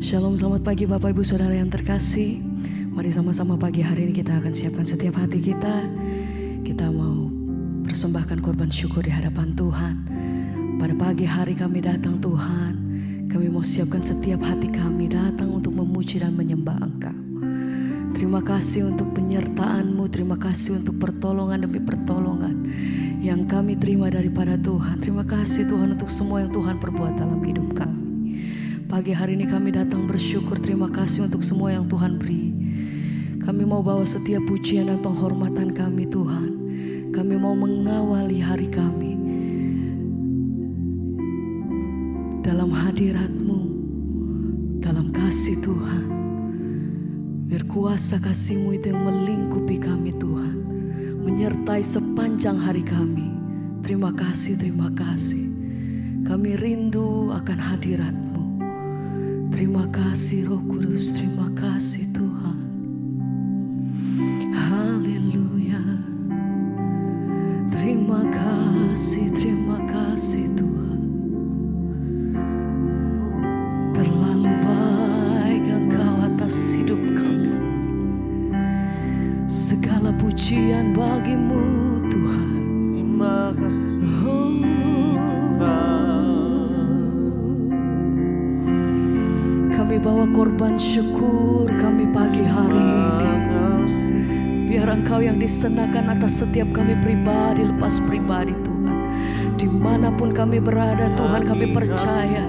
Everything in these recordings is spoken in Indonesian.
Shalom, selamat pagi Bapak Ibu Saudara yang terkasih. Mari sama-sama pagi hari ini kita akan siapkan setiap hati kita. Kita mau persembahkan korban syukur di hadapan Tuhan. Pada pagi hari kami datang Tuhan. Kami mau siapkan setiap hati kami datang untuk memuji dan menyembah Engkau. Terima kasih untuk penyertaan-Mu, terima kasih untuk pertolongan demi pertolongan yang kami terima daripada Tuhan. Terima kasih Tuhan untuk semua yang Tuhan perbuat dalam hidup kami. Pagi hari ini kami datang bersyukur, terima kasih untuk semua yang Tuhan beri. Kami mau bawa setiap pujian dan penghormatan kami Tuhan. Kami mau mengawali hari kami dalam hadirat-Mu, dalam kasih Tuhan. Biar kuasa kasih-Mu itu yang melingkupi kami Tuhan, menyertai sepanjang hari kami. Terima kasih, terima kasih. Kami rindu akan hadirat-Mu. Terima kasih Roh Kudus, terima kasih Tuhan. Haleluya. Terima kasih Tuhan. Terlalu baik Engkau atas hidup kami. Segala pujian bagi-Mu Tuhan. Terima kasih. Kami bawa korban syukur kami pagi hari ini. Biar Engkau yang disenakan atas setiap kami pribadi lepas pribadi Tuhan. Dimanapun kami berada Tuhan, kami percaya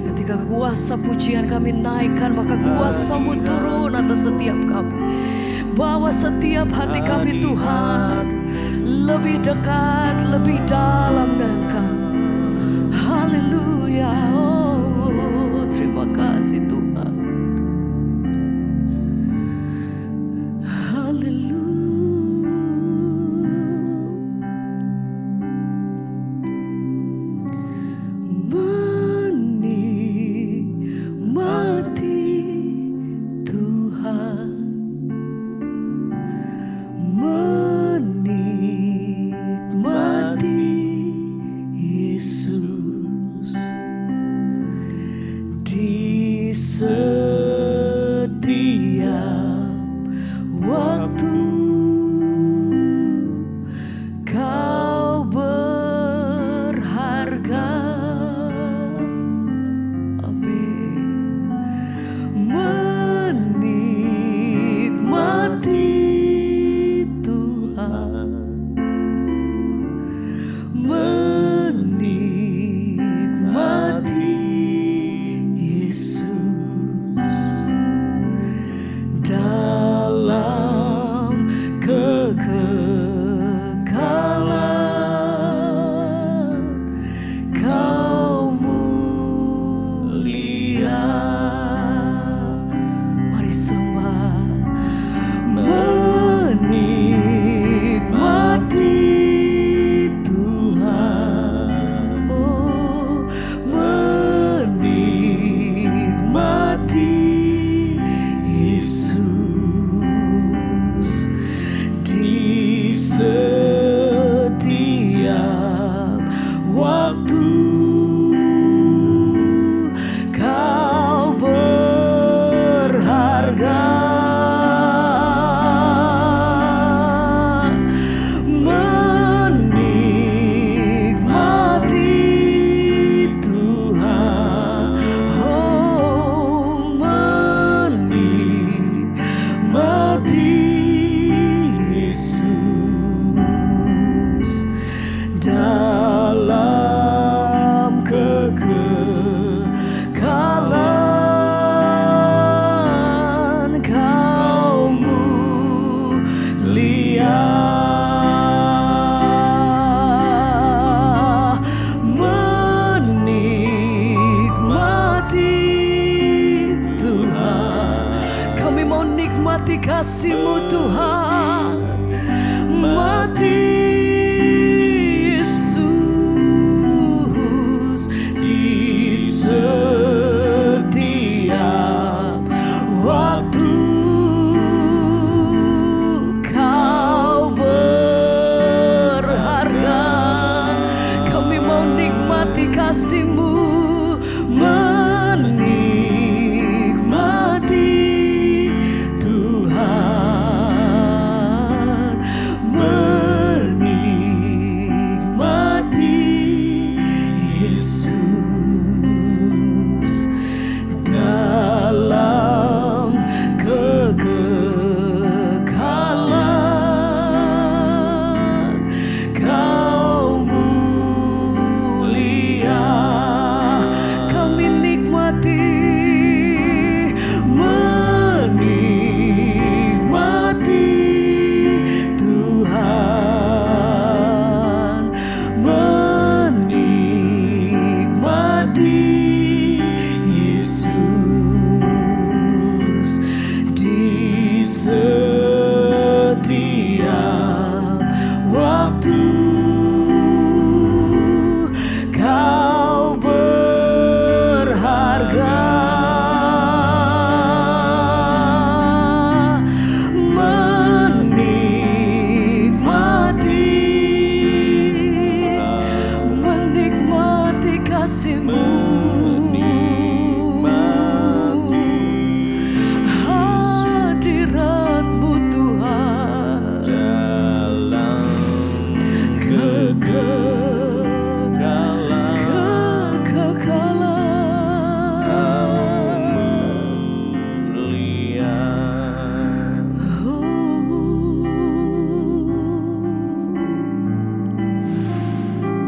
ketika kuasa pujian kami naikkan, maka kuasa-Mu turun atas setiap kami. Bawa setiap hati kami Tuhan lebih dekat, lebih dalam dengan Engkau. Haleluya. Oh, terima kasih Tuhan. Kasih-Mu Tuhan, mati Yesus di setiap waktu. Kau berharga, kami mau nikmati kasih-Mu, menikmati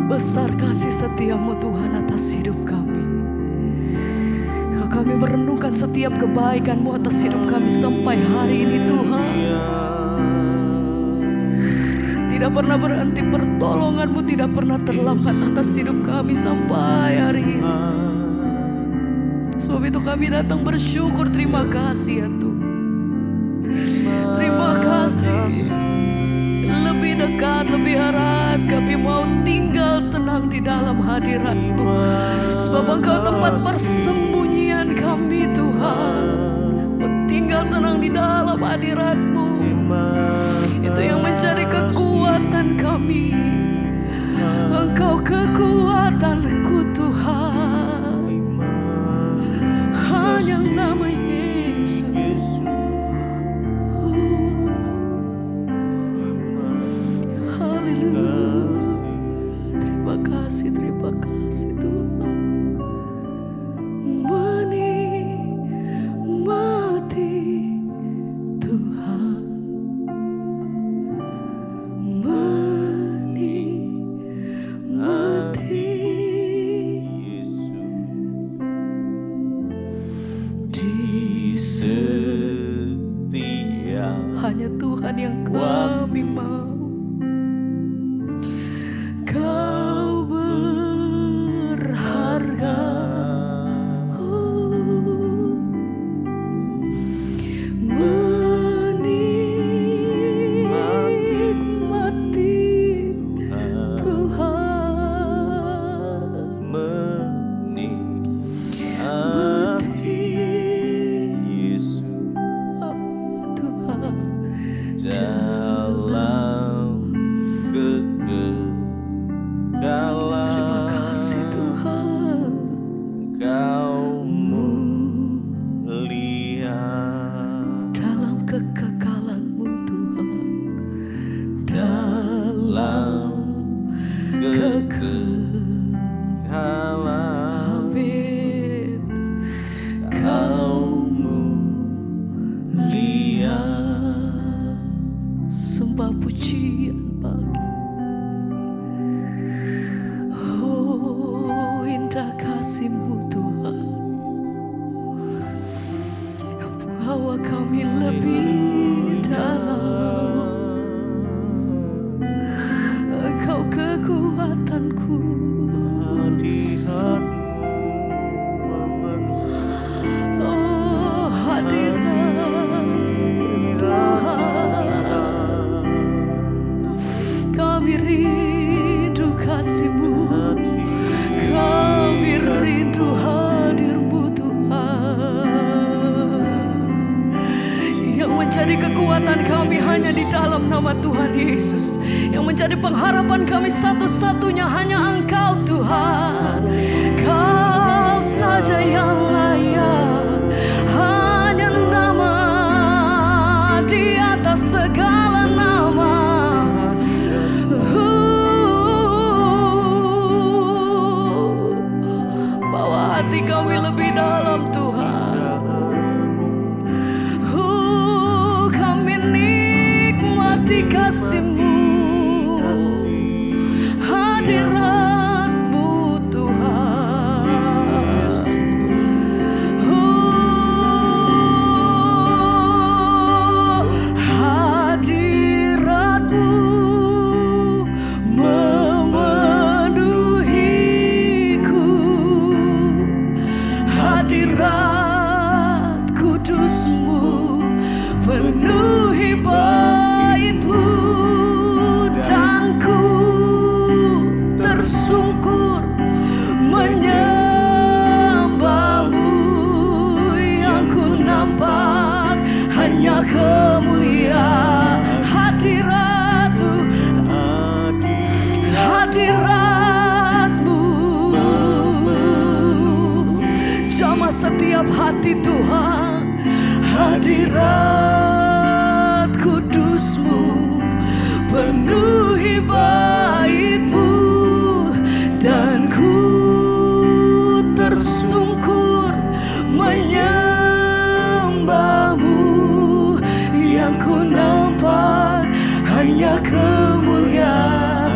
Besar kasih setiamu Tuhan atas hidup kami. Kami merenungkan setiap kebaikan-Mu atas hidup kami sampai hari ini Tuhan. Tidak pernah berhenti pertolongan-Mu, tidak pernah terlambat atas hidup kami sampai hari ini. Sebab itu kami datang bersyukur, terima kasih ya Tuhan. Terima kasih. Lebih dekat, lebih erat kami mau tinggal tenang di dalam hadirat-Mu. Sebab Engkau tempat persembunyian kami Tuhan. Tinggal tenang di dalam hadirat-Mu. Itu yang mencari kekuatan kami. Engkau kekuatanku Tuhan. Hanya nama Yesus. Haleluya. Terima kasih Tuhan. Menikmati Tuhan. Menikmati Yesus. Di setia. Hanya Tuhan yang kami mau. Kau berharga. Menikmati Tuhan. Menikmati Yesus. Tuhan. Dalam terima kasih Tuhan. Kau mulia dalam kekekalan-Mu Tuhan. Dalam kekekalan. Amin. Kau mulia. Sembah pujian bagi. Oh, indah kasih-Mu Tuhan. Bawa kami lebih dalam. Engkau kekuatanku. Oh, hadirat Tuhan. Kami rindu kasih-Mu. Kami rindu hadir-Mu Tuhan. Yang menjadi kekuatan kami hanya di dalam nama Tuhan Yesus. Yang menjadi pengharapan kami satu-satunya hanya Engkau Tuhan. Kau saja yang layak. Hanya nama di atas segala nama. Bawa hati kami lebih dalam Tuhan. Kami nikmati kasih-Mu. Hadirat-Mu Tuhan. Hadirat-Mu memenuhiku. Hadirat kudus-Mu penuhi bait-Mu. Dan ku tersungkur menyembah-Mu. Yang ku nampak hanya kemuliaan hadirat-Mu. Hadirat-Mu jamah setiap hati Tuhan. Hadirat kudus-Mu penuhi bait bait-Mu, dan ku tersungkur menyembah-Mu. Yang ku nampak hanya kemuliaan.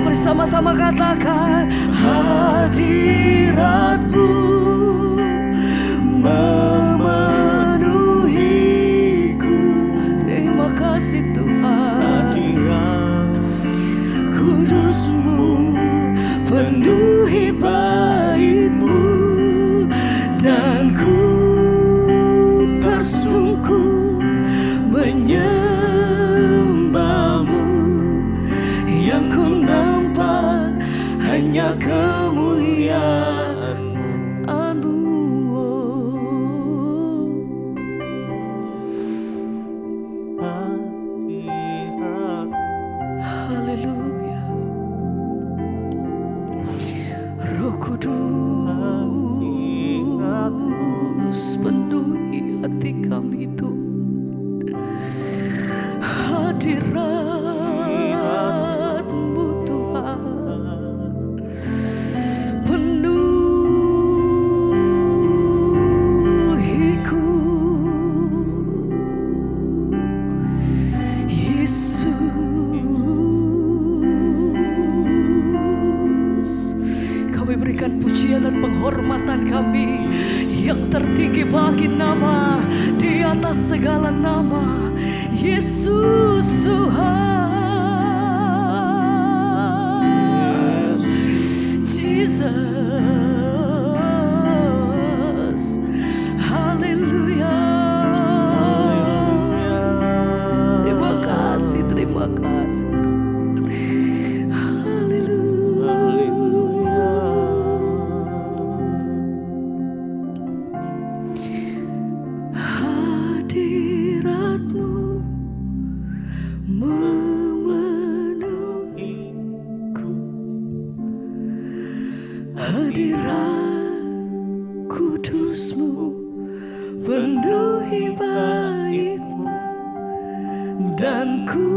Bersama-sama katakan, hadirat-Mu memenuhiku. Terima kasih Tuhan. Kudus-Mu penuhi bait-Mu, dan ku tersungkur menyembah-Mu. Yang ku nampak hanya kemuliaan-Mu. Haleluya. Roh Kudus penuhi hati kami Tuhan. Hadirat-Mu Tuhan penuhiku. Yesus, kami berikan pujian dan penghormatan kami yang tertinggi bagi nama di atas segala nama, Yesus Tuhan. Jesus, haleluya. Terima kasih, terima kasih. Hadirat-Mu memenuhiku. Hadirat Kudus-Mu penuhi bait-Mu, dan ku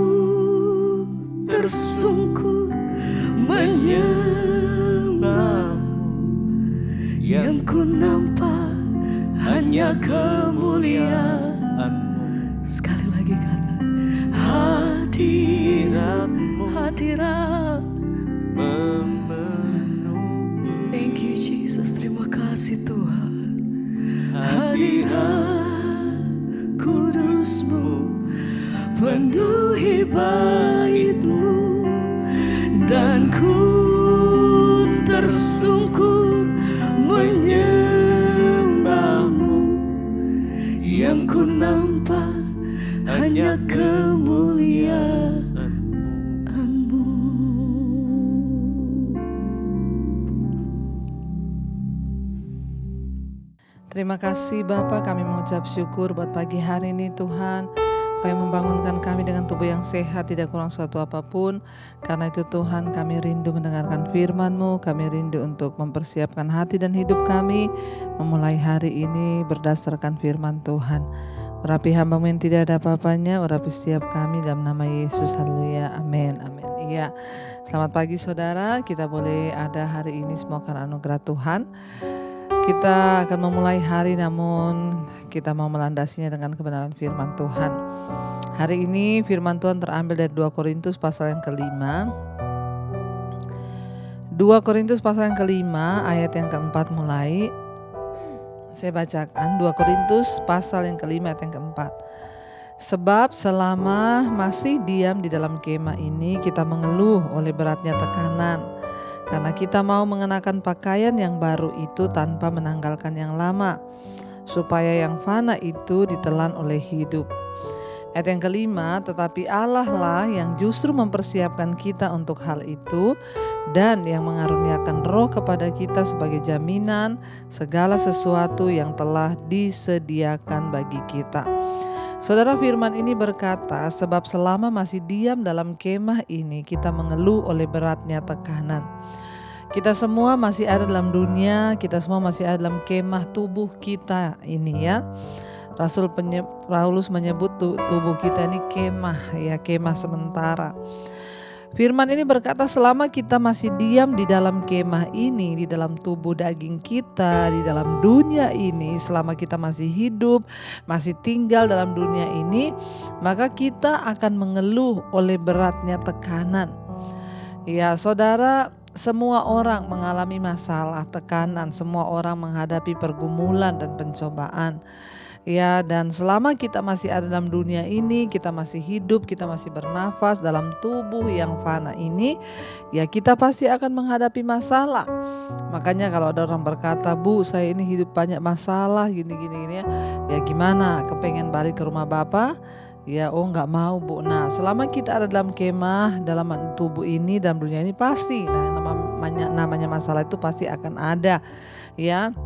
tersungkur menyembah-Mu. Yang ku nampak hanya kemuliaan-Mu. Sekali lagi kata, hadirat-Mu, hadirat memenuhi. Thank you Jesus, terima kasih Tuhan. Hadirat Kudus-Mu penuhi bait-Mu, dan ku tersungkur menyembah-Mu. Yang ku nampak hanya kemuliaan-Mu. Terima kasih Bapa, kami mengucap syukur buat pagi hari ini Tuhan. Kau yang membangunkan kami dengan tubuh yang sehat, tidak kurang suatu apapun. Karena itu Tuhan, kami rindu mendengarkan firman-Mu. Kami rindu untuk mempersiapkan hati dan hidup kami memulai hari ini berdasarkan firman Tuhan. Urapi hamba-Mu yang tidak ada apa-apanya, urapi setiap kami dalam nama Yesus. Haleluya, amin, amin. Iya, selamat pagi saudara, kita boleh ada hari ini semua karena anugerah Tuhan. Kita akan memulai hari, namun kita mau melandasinya dengan kebenaran firman Tuhan. Hari ini firman Tuhan terambil dari 2 Korintus pasal yang kelima. 2 Korintus pasal yang kelima ayat yang keempat mulai. Saya bacakan 2 Korintus pasal yang kelima ayat yang keempat. Sebab selama masih diam di dalam kemah ini, kita mengeluh oleh beratnya tekanan. Karena kita mau mengenakan pakaian yang baru itu tanpa menanggalkan yang lama, supaya yang fana itu ditelan oleh hidup. Ayat yang kelima, tetapi Allah lah yang justru mempersiapkan kita untuk hal itu, dan yang mengaruniakan Roh kepada kita sebagai jaminan segala sesuatu yang telah disediakan bagi kita. Saudara, firman ini berkata, sebab selama masih diam dalam kemah ini, kita mengeluh oleh beratnya tekanan. Kita semua masih ada dalam dunia, kita semua masih ada dalam kemah tubuh kita ini ya. Rasul Paulus menyebut tubuh kita ini kemah ya, kemah sementara. Firman ini berkata, selama kita masih diam di dalam kemah ini, di dalam tubuh daging kita, di dalam dunia ini, selama kita masih hidup, masih tinggal dalam dunia ini, maka kita akan mengeluh oleh beratnya tekanan. Ya saudara, semua orang mengalami masalah, tekanan, semua orang menghadapi pergumulan dan pencobaan. Ya, dan selama kita masih ada dalam dunia ini, kita masih hidup, kita masih bernafas dalam tubuh yang fana ini, ya kita pasti akan menghadapi masalah. Makanya kalau ada orang berkata, "Bu, saya ini hidup banyak masalah gini ya." Ya gimana? Kepengen balik ke rumah Bapak? Ya, oh nggak mau, Bu. Nah, selama kita ada dalam kemah, dalam tubuh ini, dalam dunia ini pasti, namanya masalah itu pasti akan ada. Ya.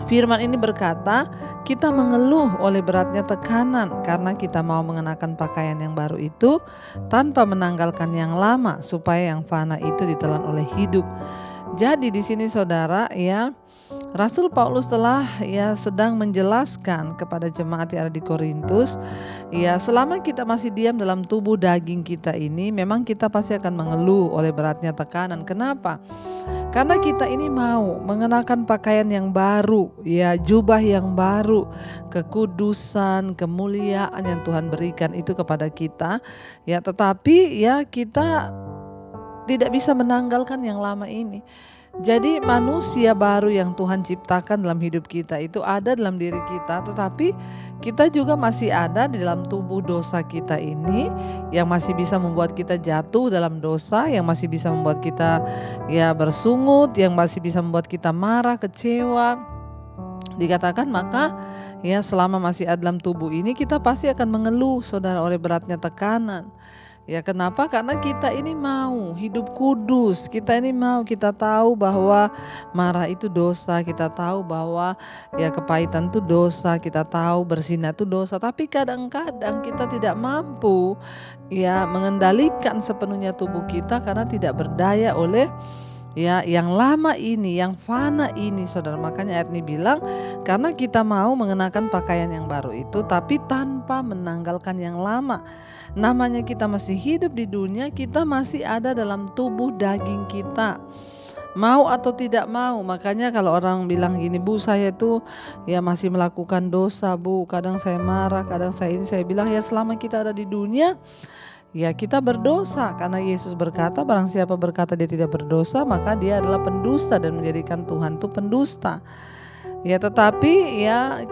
Firman ini berkata, kita mengeluh oleh beratnya tekanan karena kita mau mengenakan pakaian yang baru itu tanpa menanggalkan yang lama, supaya yang fana itu ditelan oleh hidup. Jadi di sini saudara, ya, Rasul Paulus telah sedang menjelaskan kepada jemaat yang ada di Korintus, ya, selama kita masih diam dalam tubuh daging kita ini, memang kita pasti akan mengeluh oleh beratnya tekanan. Kenapa? Karena kita ini mau mengenakan pakaian yang baru, ya, jubah yang baru, kekudusan, kemuliaan yang Tuhan berikan itu kepada kita, ya, tetapi ya kita tidak bisa menanggalkan yang lama ini. Jadi manusia baru yang Tuhan ciptakan dalam hidup kita itu ada dalam diri kita, tetapi kita juga masih ada di dalam tubuh dosa kita ini yang masih bisa membuat kita jatuh dalam dosa, yang masih bisa membuat kita bersungut, yang masih bisa membuat kita marah, kecewa. Dikatakan maka selama masih ada dalam tubuh ini kita pasti akan mengeluh saudara oleh beratnya tekanan. Ya kenapa? Karena kita ini mau hidup kudus, kita tahu bahwa marah itu dosa, kita tahu bahwa kepahitan itu dosa, kita tahu berzinah itu dosa, tapi kadang-kadang kita tidak mampu mengendalikan sepenuhnya tubuh kita karena tidak berdaya oleh yang lama ini, yang fana ini saudara. Makanya ayat ini bilang, karena kita mau mengenakan pakaian yang baru itu tapi tanpa menanggalkan yang lama. Namanya kita masih hidup di dunia, kita masih ada dalam tubuh daging kita, mau atau tidak mau. Makanya kalau orang bilang gini, "Bu, saya tuh masih melakukan dosa, Bu, kadang saya marah, kadang saya bilang selama kita ada di dunia kita berdosa, karena Yesus berkata, barang siapa berkata dia tidak berdosa, maka dia adalah pendusta dan menjadikan Tuhan itu pendusta. Tetapi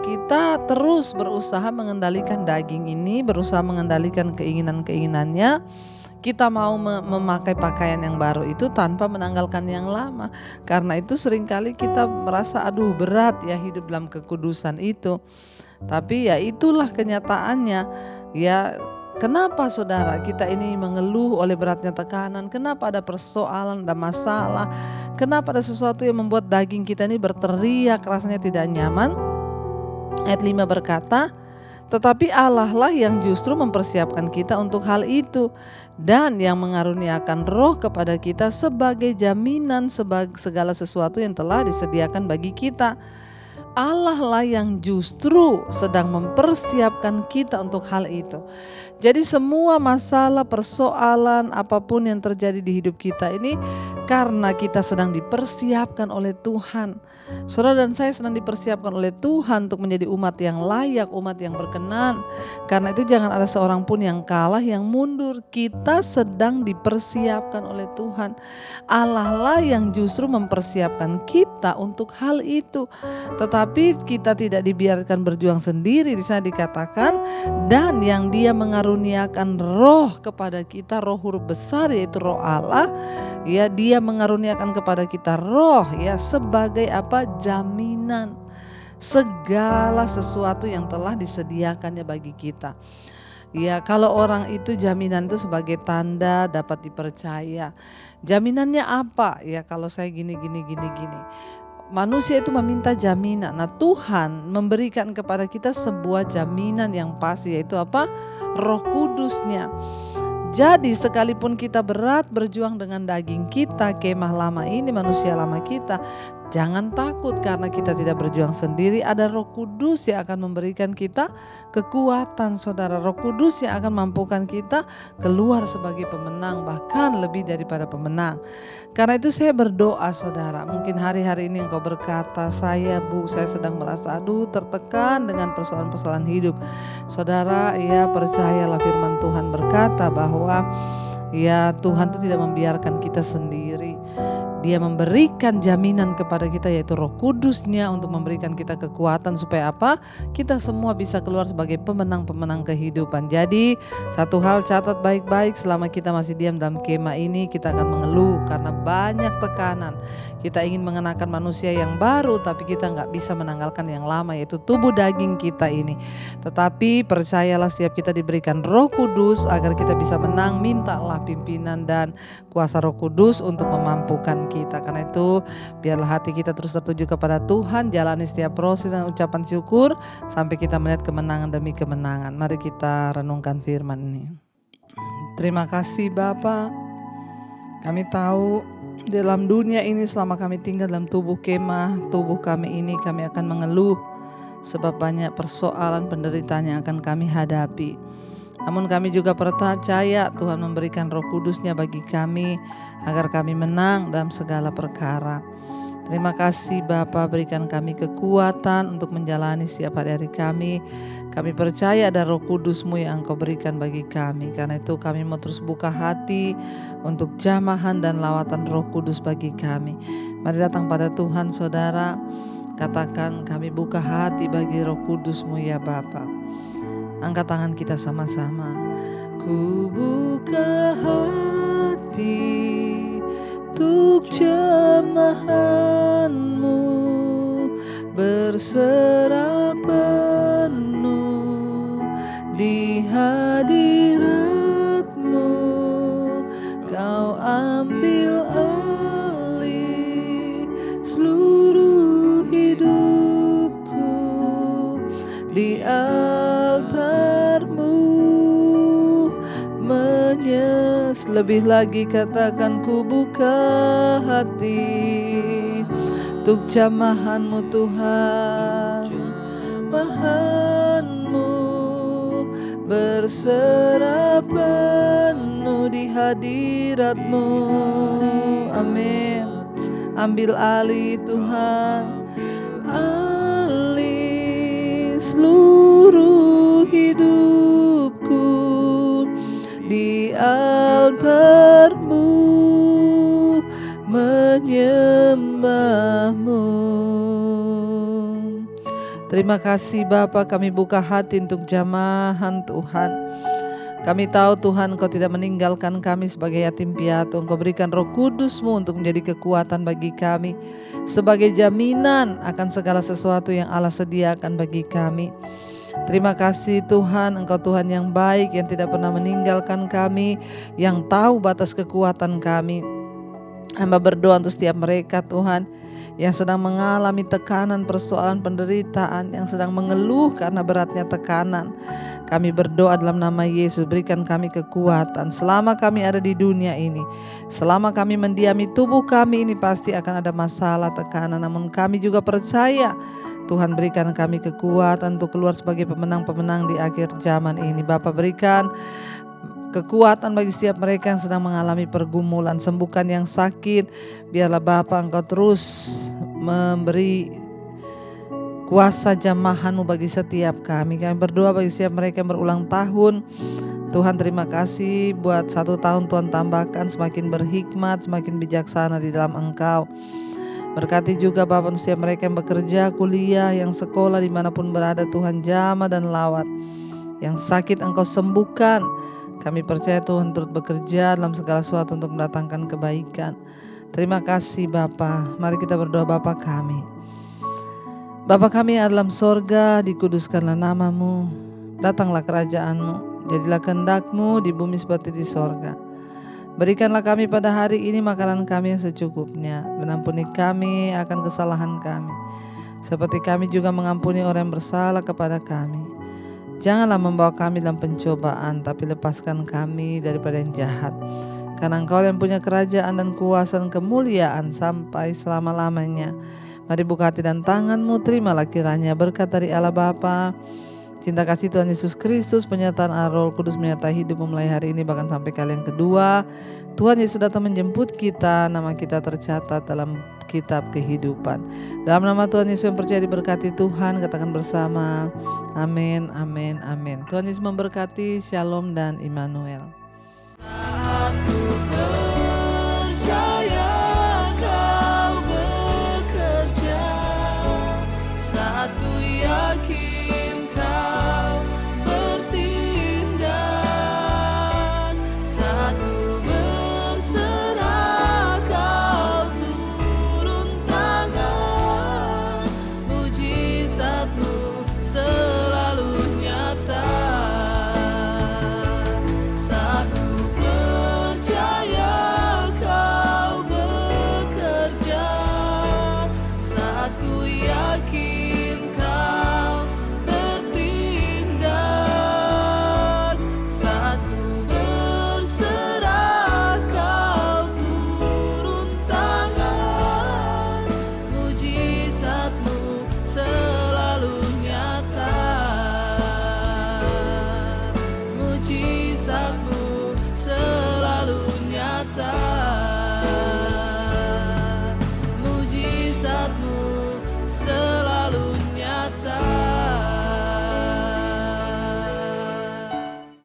kita terus berusaha mengendalikan daging ini, berusaha mengendalikan keinginan-keinginannya. Kita mau memakai pakaian yang baru itu tanpa menanggalkan yang lama. Karena itu seringkali kita merasa aduh berat hidup dalam kekudusan itu. Tapi itulah kenyataannya. Kenapa saudara kita ini mengeluh oleh beratnya tekanan? Kenapa ada persoalan, ada masalah? Kenapa ada sesuatu yang membuat daging kita ini berteriak, rasanya tidak nyaman? Ayat 5 berkata, tetapi Allah lah yang justru mempersiapkan kita untuk hal itu, dan yang mengaruniakan roh kepada kita sebagai jaminan segala sesuatu yang telah disediakan bagi kita. Allah lah yang justru sedang mempersiapkan kita untuk hal itu. Jadi semua masalah, persoalan, apapun yang terjadi di hidup kita ini karena kita sedang dipersiapkan oleh Tuhan. Saudara dan saya sedang dipersiapkan oleh Tuhan untuk menjadi umat yang layak, umat yang berkenan. Karena itu jangan ada seorang pun yang kalah, yang mundur. Kita sedang dipersiapkan oleh Tuhan. Allah lah yang justru mempersiapkan kita untuk hal itu. Tetapi kita tidak dibiarkan berjuang sendiri. Di sana dikatakan, dan yang Dia mengaruniakan roh kepada kita, roh huruf besar yaitu roh Allah. Dia mengaruniakan kepada kita roh sebagai apa? Jaminan segala sesuatu yang telah disediakannya bagi kita. Kalau orang itu jaminan itu sebagai tanda dapat dipercaya. Jaminannya apa? Kalau saya gini. Manusia itu meminta jaminan. Nah, Tuhan memberikan kepada kita sebuah jaminan yang pasti, yaitu apa? Roh Kudusnya. Jadi sekalipun kita berat berjuang dengan daging kita, kemah lama ini, manusia lama kita, Jangan takut karena kita tidak berjuang sendiri. Ada Roh Kudus yang akan memberikan kita kekuatan, saudara. Roh Kudus yang akan mampukan kita keluar sebagai pemenang, bahkan lebih daripada pemenang. Karena itu saya berdoa, saudara. Mungkin hari-hari ini engkau berkata, saya sedang merasa tertekan dengan persoalan-persoalan hidup. Saudara, ya percayalah firman Tuhan berkata bahwa ya Tuhan itu tidak membiarkan kita sendiri. Dia memberikan jaminan kepada kita, yaitu Roh Kudus-Nya, untuk memberikan kita kekuatan supaya apa? Kita semua bisa keluar sebagai pemenang-pemenang kehidupan. Jadi satu hal catat baik-baik, selama kita masih diam dalam kemah ini, kita akan mengeluh karena banyak tekanan. Kita ingin mengenakan manusia yang baru, tapi kita gak bisa menanggalkan yang lama, yaitu tubuh daging kita ini. Tetapi percayalah, setiap kita diberikan Roh Kudus agar kita bisa menang. Mintalah pimpinan dan kuasa Roh Kudus untuk memampukan kita. Karena itu biarlah hati kita terus tertuju kepada Tuhan, jalani setiap proses dengan ucapan syukur sampai kita melihat kemenangan demi kemenangan. Mari kita renungkan firman ini. Terima kasih Bapa. Kami tahu dalam dunia ini selama kami tinggal dalam tubuh kemah, tubuh kami ini kami akan mengeluh sebab banyak persoalan penderitaan yang akan kami hadapi. Namun kami juga percaya Tuhan memberikan Roh Kudus-Nya bagi kami agar kami menang dalam segala perkara. Terima kasih Bapa, berikan kami kekuatan untuk menjalani setiap hari-hari kami. Kami percaya ada Roh Kudus-Mu yang Engkau berikan bagi kami. Karena itu kami mau terus buka hati untuk jamahan dan lawatan Roh Kudus bagi kami. Mari datang pada Tuhan, saudara. Katakan, kami buka hati bagi Roh Kudus-Mu ya Bapa. Angkat tangan kita sama-sama. Ku buka hati untuk jamahan-Mu, berserah penuh di hadirat-Mu. Kau ambil alih seluruh hidupku di altar-Mu. Lebih lagi katakan, ku buka hati untuk jamahan-Mu Tuhan. Jamahan-Mu berserah penuh di hadirat-Mu. Amin. Ambil alih Tuhan, alih seluruh hidupku di altar-Mu, menyembah-Mu. Terima kasih Bapa, kami buka hati untuk jamahan Tuhan. Kami tahu Tuhan, Engkau tidak meninggalkan kami sebagai yatim piatu. Engkau berikan Roh Kudus-Mu untuk menjadi kekuatan bagi kami, sebagai jaminan akan segala sesuatu yang Allah sediakan bagi kami. Terima kasih Tuhan, Engkau Tuhan yang baik, yang tidak pernah meninggalkan kami, yang tahu batas kekuatan kami. Hamba berdoa untuk setiap mereka Tuhan yang sedang mengalami tekanan, persoalan, penderitaan, yang sedang mengeluh karena beratnya tekanan. Kami berdoa dalam nama Yesus, berikan kami kekuatan. Selama kami ada di dunia ini, selama kami mendiami tubuh kami ini, pasti akan ada masalah, tekanan. Namun kami juga percaya Tuhan berikan kami kekuatan untuk keluar sebagai pemenang-pemenang di akhir zaman ini. Bapa, berikan kekuatan bagi setiap mereka yang sedang mengalami pergumulan. Sembuhkan yang sakit. Biarlah Bapa Engkau terus memberi kuasa jamahan-Mu bagi setiap kami. Kami berdoa bagi setiap mereka yang berulang tahun. Tuhan, terima kasih buat 1 tahun Tuhan tambahkan, semakin berhikmat, semakin bijaksana di dalam Engkau. Berkati juga Bapa setiap mereka yang bekerja, kuliah, yang sekolah, dimanapun berada. Tuhan jamah dan lawat. Yang sakit Engkau sembuhkan. Kami percaya Tuhan turut bekerja dalam segala sesuatu untuk mendatangkan kebaikan. Terima kasih Bapa. Mari kita berdoa. Bapa kami, Bapa kami yang dalam sorga, dikuduskanlah nama-Mu. Datanglah kerajaan-Mu. Jadilah kehendak-Mu di bumi seperti di sorga. Berikanlah kami pada hari ini makanan kami yang secukupnya, dan ampuni kami akan kesalahan kami, seperti kami juga mengampuni orang yang bersalah kepada kami. Janganlah membawa kami dalam pencobaan, tapi lepaskan kami daripada yang jahat. Karena Engkau yang punya kerajaan dan kuasa dan kemuliaan sampai selama-lamanya. Mari buka hati dan tanganmu, terimalah kiranya berkat dari Allah Bapa, cinta kasih Tuhan Yesus Kristus, penyertaan Roh Kudus menyertai hidup mulai hari ini bahkan sampai kali yang kedua. Tuhan Yesus datang menjemput kita, nama kita tercatat dalam kitab kehidupan. Dalam nama Tuhan Yesus yang percaya diberkati Tuhan, katakan bersama, amin, amin, amin. Tuhan Yesus memberkati, shalom dan Immanuel. Saat ku percaya